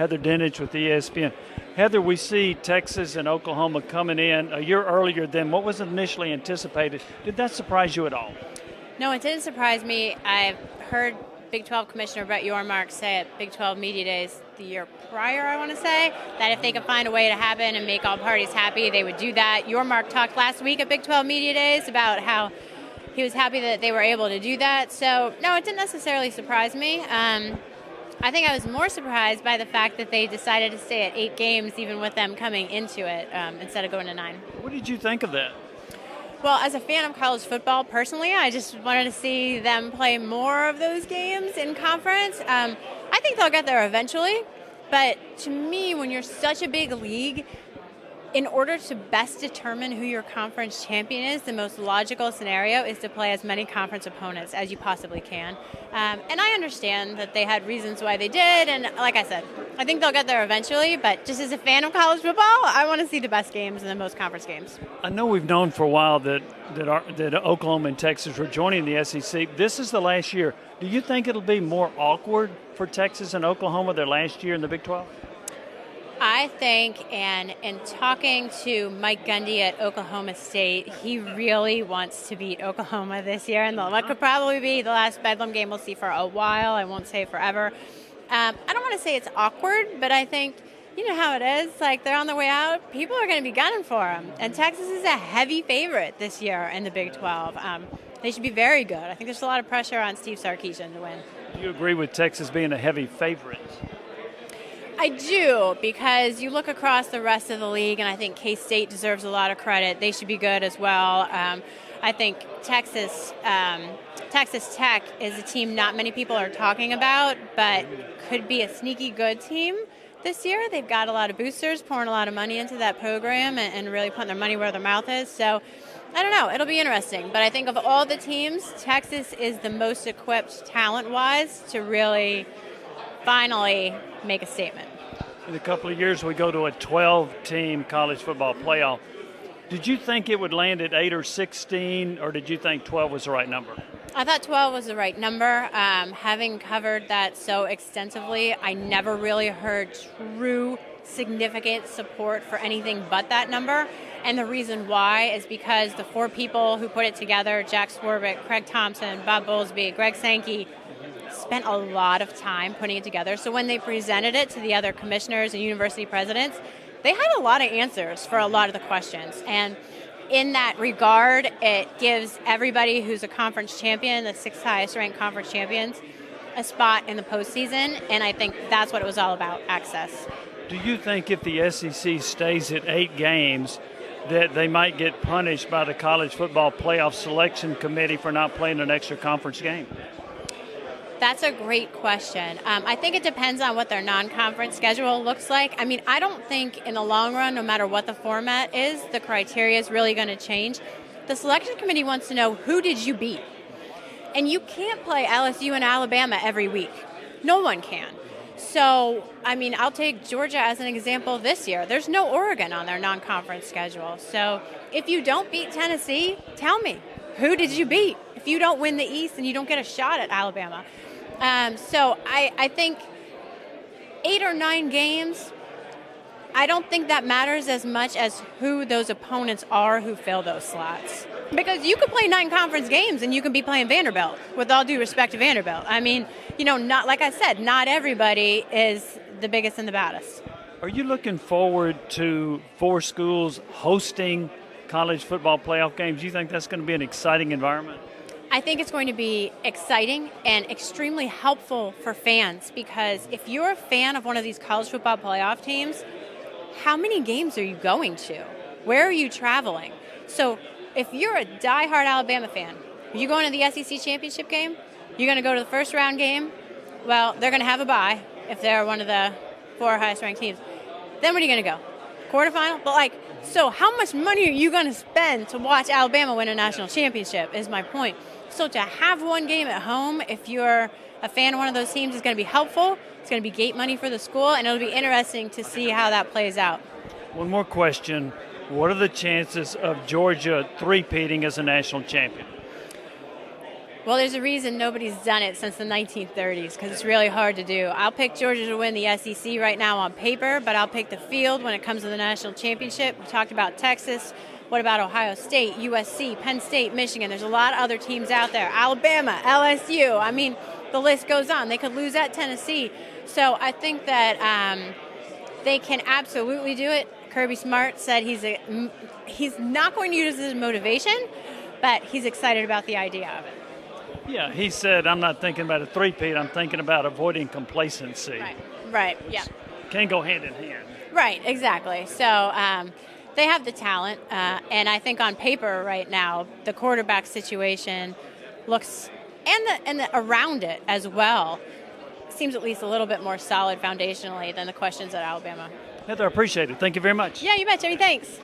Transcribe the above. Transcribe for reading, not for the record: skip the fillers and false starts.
Heather Dinich with ESPN. Heather, we see Texas and Oklahoma coming in a year earlier than what was initially anticipated. Did that surprise you at all? No, it didn't surprise me. I've heard Big 12 Commissioner Brett Yormark say at Big 12 Media Days the year prior, I want to say, that if they could find a way to happen and make all parties happy, they would do that. Yormark talked last week at Big 12 Media Days about how he was happy that they were able to do that. So, no, it didn't necessarily surprise me. I think I was more surprised by the fact that they decided to stay at 8 games, even with them coming into it, instead of going to 9. What did you think of that? Well, as a fan of college football, personally, I just wanted to see them play more of those games in conference. I think they'll get there eventually, but to me, when you're such a big league, in order to best determine who your conference champion is, the most logical scenario is to play as many conference opponents as you possibly can. And I understand that they had reasons why they did, and like I said, I think they'll get there eventually, but just as a fan of college football, I want to see the best games and the most conference games. I know we've known for a while that Oklahoma and Texas were joining the SEC. This is the last year. Do you think it'll be more awkward for Texas and Oklahoma their last year in the Big 12? I think, and in talking to Mike Gundy at Oklahoma State, he really wants to beat Oklahoma this year, and that could probably be the last Bedlam game we'll see for a while. I won't say forever. I don't want to say it's awkward, but I think, you know how it is, like they're on their way out, people are going to be gunning for them, and Texas is a heavy favorite this year in the Big 12. They should be very good. I think there's a lot of pressure on Steve Sarkisian to win. Do you agree with Texas being a heavy favorite? I do, because you look across the rest of the league, and I think K-State deserves a lot of credit. They should be good as well. I think Texas Tech is a team not many people are talking about, but could be a sneaky good team this year. They've got a lot of boosters pouring a lot of money into that program and really putting their money where their mouth is. So I don't know. It'll be interesting. But I think of all the teams, Texas is the most equipped talent-wise to really finally make a statement. In a couple of years, we go to a 12-team college football playoff. Did you think it would land at 8 or 16, or did you think 12 was the right number? I thought 12 was the right number. Having covered that so extensively, I never really heard true significant support for anything but that number. And the reason why is because the 4 people who put it together, Jack Swarbrick, Craig Thompson, Bob Bowlesby, Greg Sankey, spent a lot of time putting it together. So when they presented it to the other commissioners and university presidents, they had a lot of answers for a lot of the questions. And in that regard, it gives everybody who's a conference champion, the 6 highest ranked conference champions, a spot in the postseason. And I think that's what it was all about, access. Do you think if the SEC stays at 8 games, that they might get punished by the College Football Playoff Selection Committee for not playing an extra conference game? That's a great question. I think it depends on what their non-conference schedule looks like. I mean, I don't think in the long run, no matter what the format is, the criteria is really going to change. The selection committee wants to know, who did you beat? And you can't play LSU and Alabama every week. No one can. So, I mean, I'll take Georgia as an example this year. There's no Oregon on their non-conference schedule. So if you don't beat Tennessee, tell me, who did you beat? If you don't win the East, then you don't get a shot at Alabama. So I think 8 or 9 games, I don't think that matters as much as who those opponents are who fill those slots. Because you could play 9 conference games and you could be playing Vanderbilt, with all due respect to Vanderbilt. I mean, you know, not like I said, not everybody is the biggest and the baddest. Are you looking forward to 4 schools hosting college football playoff games? Do you think that's going to be an exciting environment? I think it's going to be exciting and extremely helpful for fans, because if you're a fan of one of these college football playoff teams, how many games are you going to? Where are you traveling? So if you're a diehard Alabama fan, are you going to the SEC championship game? You're going to go to the first round game? Well, they're going to have a bye if they're one of the 4 highest ranked teams. Then what are you going to go? Quarterfinal? But so how much money are you going to spend to watch Alabama win a national championship is my point. So to have one game at home, if you're a fan of one of those teams, is going to be helpful. It's going to be gate money for the school, and it'll be interesting to see how that plays out. One more question. What are the chances of Georgia three-peating as a national champion? Well, there's a reason nobody's done it since the 1930s because it's really hard to do. I'll pick Georgia to win the SEC right now on paper, but I'll pick the field when it comes to the national championship. We talked about Texas. What about Ohio State, USC, Penn State, Michigan? There's a lot of other teams out there. Alabama, LSU. I mean, the list goes on. They could lose at Tennessee. So I think that they can absolutely do it. Kirby Smart said he's not going to use it as motivation, but he's excited about the idea of it. Yeah, he said, I'm not thinking about a three-peat, I'm thinking about avoiding complacency. Right, yeah. Can go hand in hand. Right, exactly. So they have the talent, and I think on paper right now, the quarterback situation looks, and the around it as well, seems at least a little bit more solid foundationally than the questions at Alabama. Heather, I appreciate it. Thank you very much. Yeah, you bet, Jimmy. Thanks.